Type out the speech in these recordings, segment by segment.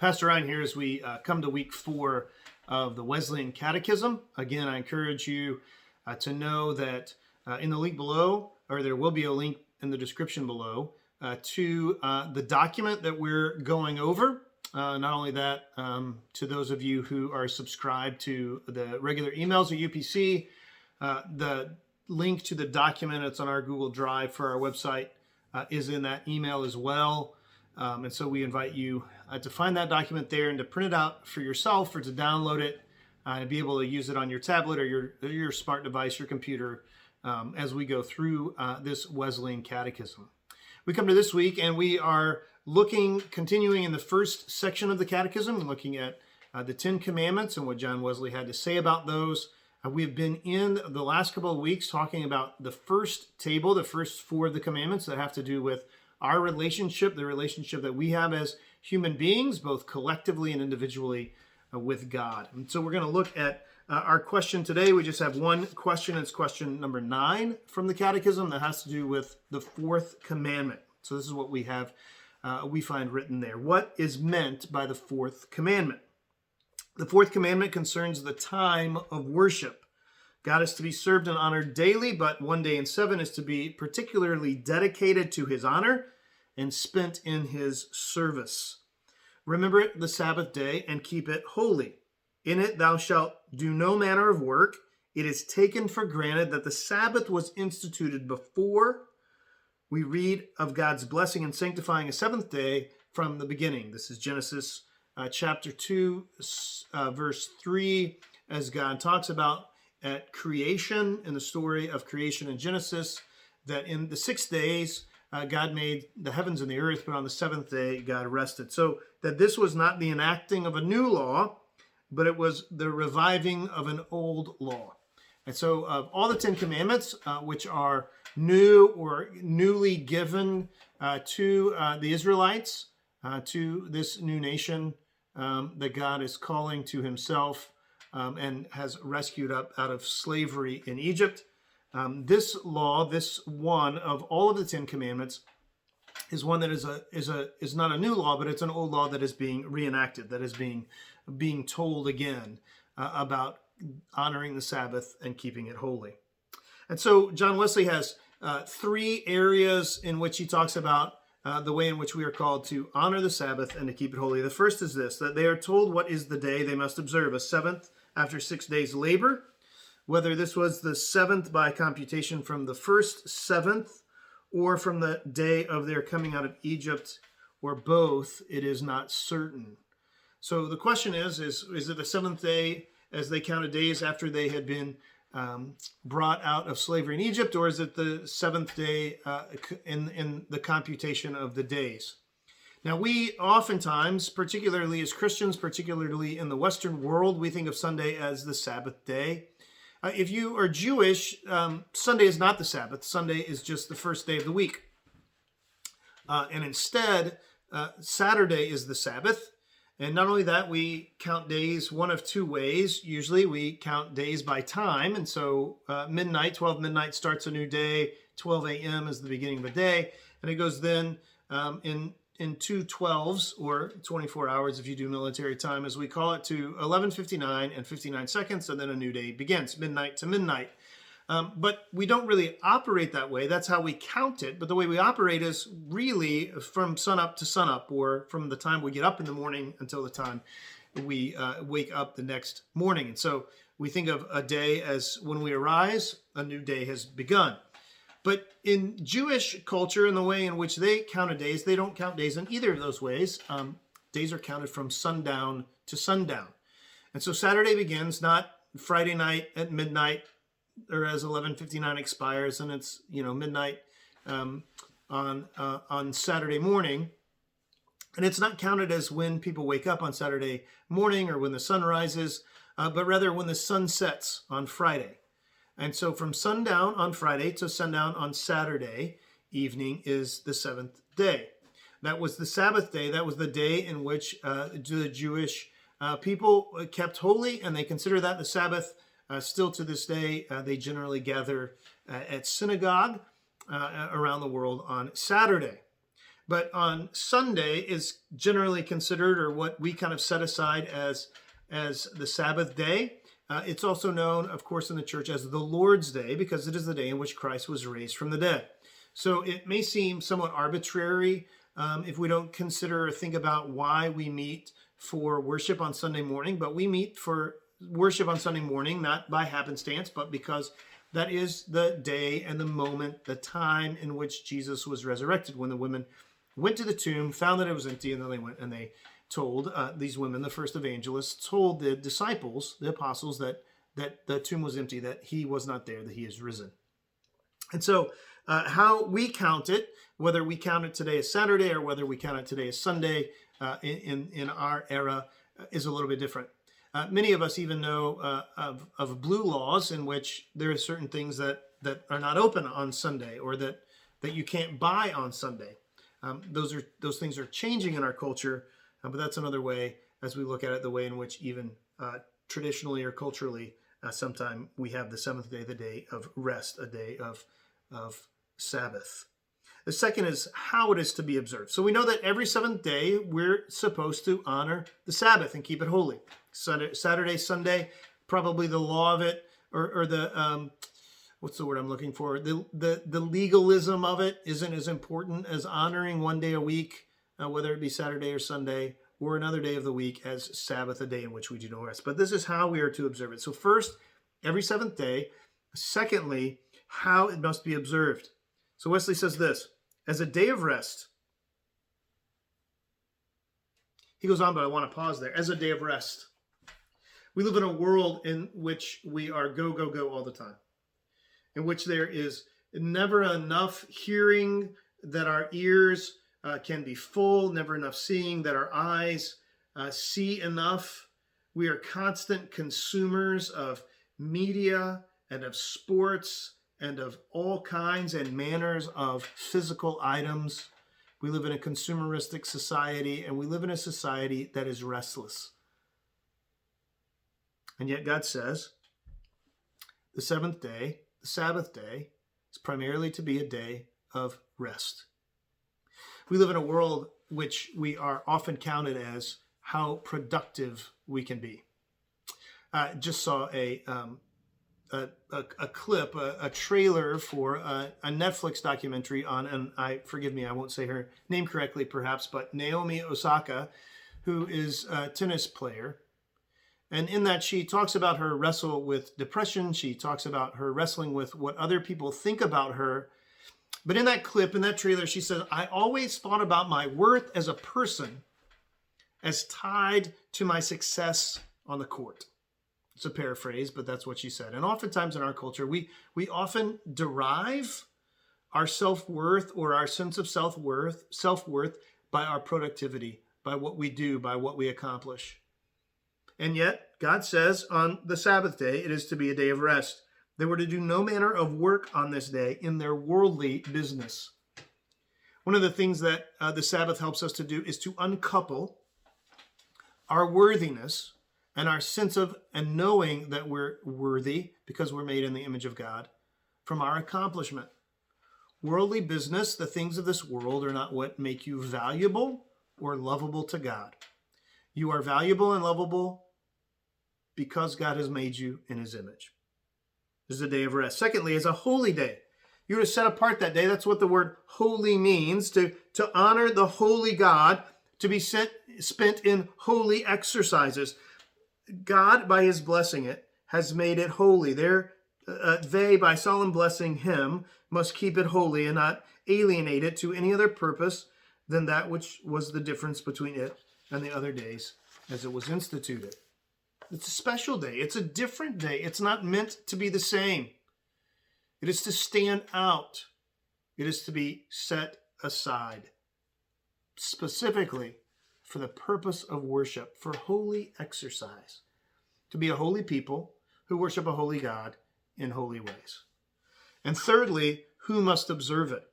Pastor Ryan here as we come to week 4 of the Wesleyan Catechism. Again, I encourage you to know that in the link below, or there will be a link in the description below, to the document that we're going over. Not only that, to those of you who are subscribed to the regular emails at UPC, the link to the document that's on our Google Drive for our website is in that email as well. And so we invite you to find that document there and to print it out for yourself or to download it and be able to use it on your tablet or your smart device, your computer, as we go through this Wesleyan Catechism. We come to this week and we are continuing in the first section of the Catechism, looking at the 10 Commandments and what John Wesley had to say about those. We've been in the last couple of weeks talking about the first table, the first 4 of the commandments that have to do with our relationship, the relationship that we have as human beings, both collectively and individually with God. And so we're going to look at our question today. We just have one question. It's question number 9 from the Catechism that has to do with the 4th commandment. So this is what we have, we find written there. What is meant by the 4th commandment? The 4th commandment concerns the time of worship. God is to be served and honored daily, but one day in 7 is to be particularly dedicated to his honor and spent in his service. Remember the Sabbath day and keep it holy. In it thou shalt do no manner of work. It is taken for granted that the Sabbath was instituted before we read of God's blessing and sanctifying a 7th day from the beginning. This is Genesis chapter 2, verse 3, as God talks about at creation, in the story of creation in Genesis, that in the 6 days, God made the heavens and the earth, but on the 7th day, God rested. So that this was not the enacting of a new law, but it was the reviving of an old law. And so of all the 10 Commandments, which are new or newly given to the Israelites, to this new nation that God is calling to himself, and has rescued up out of slavery in Egypt. This law, this one of all of the 10 Commandments, is one that is not a new law, but it's an old law that is being reenacted, that is being told again about honoring the Sabbath and keeping it holy. And so John Wesley has 3 areas in which he talks about the way in which we are called to honor the Sabbath and to keep it holy. The first is this, that they are told what is the day they must observe, a 7th after 6 days labor. Whether this was the 7th by computation from the first 7th or from the day of their coming out of Egypt, or both, it is not certain. So the question is it the 7th day as they counted days after they had been brought out of slavery in Egypt, or is it the 7th day in the computation of the days? Now, we oftentimes, particularly as Christians, particularly in the Western world, we think of Sunday as the Sabbath day. If you are Jewish, Sunday is not the Sabbath. Sunday is just the first day of the week. And instead, Saturday is the Sabbath. And not only that, we count days one of 2 ways. Usually we count days by time. And so 12 midnight starts a new day. 12 a.m. is the beginning of the day. And it goes then in 2 12s, or 24 hours if you do military time, as we call it, to 11:59 and 59 seconds, and then a new day begins, midnight to midnight. But we don't really operate that way. That's how we count it. But the way we operate is really from sunup to sunup, or from the time we get up in the morning until the time we wake up the next morning. And so we think of a day as when we arise, a new day has begun. But in Jewish culture, in the way in which they counted days, they don't count days in either of those ways. Days are counted from sundown to sundown. And so Saturday begins not Friday night at midnight, or as 11:59 expires, and it's midnight on Saturday morning. And it's not counted as when people wake up on Saturday morning or when the sun rises, but rather when the sun sets on Friday. And so from sundown on Friday to sundown on Saturday evening is the 7th day. That was the Sabbath day. That was the day in which the Jewish people kept holy, and they consider that the Sabbath. Still to this day, they generally gather at synagogue around the world on Saturday. But on Sunday is generally considered, or what we kind of set aside as the Sabbath day. It's also known, of course, in the church as the Lord's Day, because it is the day in which Christ was raised from the dead. So it may seem somewhat arbitrary if we don't consider or think about why we meet for worship on Sunday morning. But we meet for worship on Sunday morning, not by happenstance, but because that is the day and the moment, the time in which Jesus was resurrected, when the women went to the tomb, found that it was empty, and then they went and they told these women, the first evangelists, told the disciples, the apostles, that the tomb was empty, that he was not there, that he is risen. And so how we count it, whether we count it today as Saturday or whether we count it today as Sunday in our era, is a little bit different. Many of us even know of blue laws in which there are certain things that are not open on Sunday, or that you can't buy on Sunday. Those things are changing in our culture, but that's another way, as we look at it, the way in which even traditionally or culturally, sometime we have the seventh day, the day of rest, a day of Sabbath. The second is how it is to be observed. So we know that every seventh day we're supposed to honor the Sabbath and keep it holy. Saturday, Sunday, probably the law of it, or the what's the word I'm looking for? The legalism of it isn't as important as honoring one day a week, whether it be Saturday or Sunday, or another day of the week as Sabbath, a day in which we do no rest. But this is how we are to observe it. So first, every seventh day. Secondly, how it must be observed. So Wesley says this, as a day of rest. He goes on, but I want to pause there. As a day of rest. We live in a world in which we are go, go, go all the time, in which there is never enough hearing that our ears can be full, never enough seeing that our eyes see enough. We are constant consumers of media and of sports and of all kinds and manners of physical items. We live in a consumeristic society, and we live in a society that is restless. And yet God says the seventh day, the Sabbath day, is primarily to be a day of rest. We live in a world which we are often counted as how productive we can be. I just saw a clip, a trailer for a Netflix documentary on, and forgive me, I won't say her name correctly perhaps, but Naomi Osaka, who is a tennis player. And in that, she talks about her wrestle with depression. She talks about her wrestling with what other people think about her. But in that clip, in that trailer, she says, I always thought about my worth as a person as tied to my success on the court. It's a paraphrase, but that's what she said. And oftentimes in our culture, we often derive our self-worth or our sense of self-worth by our productivity, by what we do, by what we accomplish. And yet, God says on the Sabbath day, it is to be a day of rest. They were to do no manner of work on this day in their worldly business. One of the things that the Sabbath helps us to do is to uncouple our worthiness and our sense of and knowing that we're worthy because we're made in the image of God from our accomplishment. Worldly business, the things of this world, are not what make you valuable or lovable to God. You are valuable and lovable because God has made you in his image. This is a day of rest. Secondly, it's a holy day. You're to set apart that day. That's what the word holy means, to honor the holy God, to be spent in holy exercises. God, by his blessing it, has made it holy. They, by solemn blessing him, must keep it holy and not alienate it to any other purpose than that which was the difference between it and the other days as it was instituted. It's a special day. It's a different day. It's not meant to be the same. It is to stand out. It is to be set aside, specifically for the purpose of worship, for holy exercise, to be a holy people who worship a holy God in holy ways. And thirdly, who must observe it?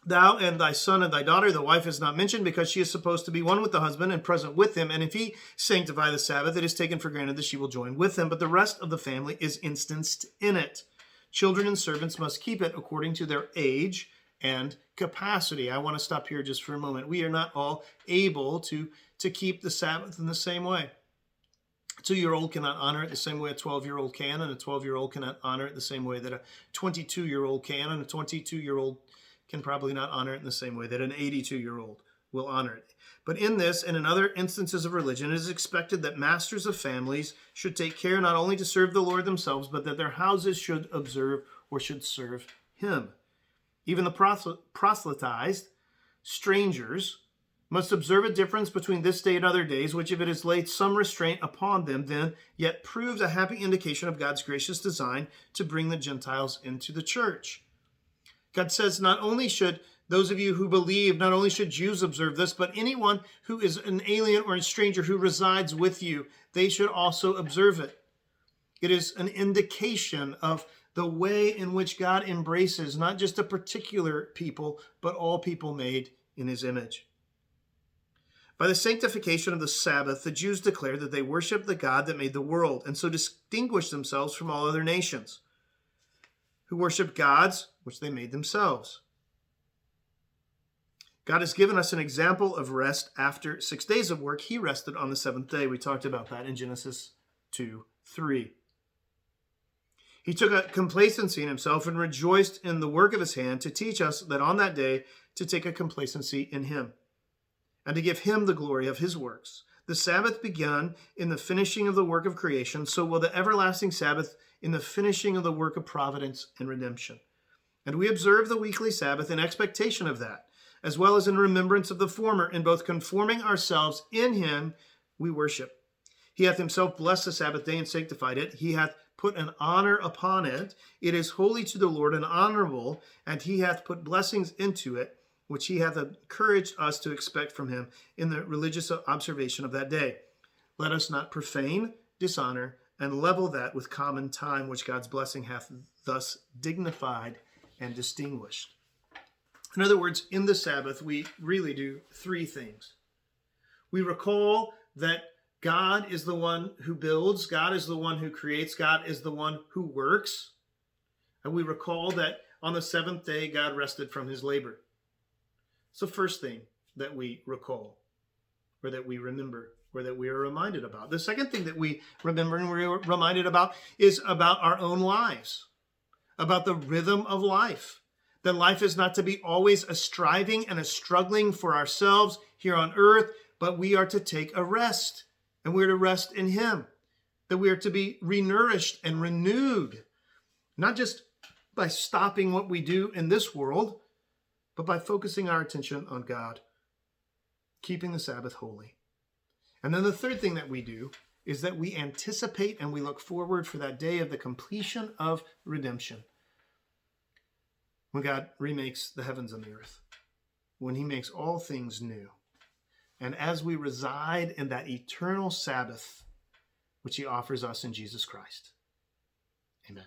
Thou and thy son and thy daughter, the wife is not mentioned because she is supposed to be one with the husband and present with him. And if he sanctify the Sabbath, it is taken for granted that she will join with him. But the rest of the family is instanced in it. Children and servants must keep it according to their age and capacity. I want to stop here just for a moment. We are not all able to keep the Sabbath in the same way. A 2-year-old cannot honor it the same way a 12-year-old can, and a 12-year-old cannot honor it the same way that a 22-year-old can, and a 22-year-old can probably not honor it in the same way that an 82-year-old will honor it. But in this and in other instances of religion, it is expected that masters of families should take care not only to serve the Lord themselves, but that their houses should observe or should serve him. Even the proselytized strangers must observe a difference between this day and other days, which if it has laid some restraint upon them, then yet proves a happy indication of God's gracious design to bring the Gentiles into the church. God says not only should those of you who believe, not only should Jews observe this, but anyone who is an alien or a stranger who resides with you, they should also observe it. It is an indication of the way in which God embraces not just a particular people, but all people made in his image. By the sanctification of the Sabbath, the Jews declared that they worship the God that made the world, and so distinguished themselves from all other nations, who worship gods which they made themselves. God has given us an example of rest after 6 days of work. He rested on the seventh day. We talked about that in Genesis 2:3. He took a complacency in himself and rejoiced in the work of his hand to teach us that on that day to take a complacency in him and to give him the glory of his works. The Sabbath began in the finishing of the work of creation, so will the everlasting Sabbath in the finishing of the work of providence and redemption. And we observe the weekly Sabbath in expectation of that, as well as in remembrance of the former, in both conforming ourselves in him we worship. He hath himself blessed the Sabbath day and sanctified it. He hath put an honor upon it. It is holy to the Lord and honorable, and he hath put blessings into it, which he hath encouraged us to expect from him in the religious observation of that day. Let us not profane, dishonor, and level that with common time, which God's blessing hath thus dignified and distinguished. In other words, in the Sabbath, we really do three things. We recall that God is the one who builds, God is the one who creates, God is the one who works. And we recall that on the seventh day, God rested from his labor. It's the first thing that we recall, or that we remember, or that we are reminded about. The second thing that we remember and we're reminded about is about our own lives, about the rhythm of life. That life is not to be always a striving and a struggling for ourselves here on earth, but we are to take a rest, and we are to rest in him. That we are to be renourished and renewed, not just by stopping what we do in this world, but by focusing our attention on God, keeping the Sabbath holy. And then the third thing that we do is that we anticipate and we look forward for that day of the completion of redemption. When God remakes the heavens and the earth, when he makes all things new. And as we reside in that eternal Sabbath, which he offers us in Jesus Christ. Amen.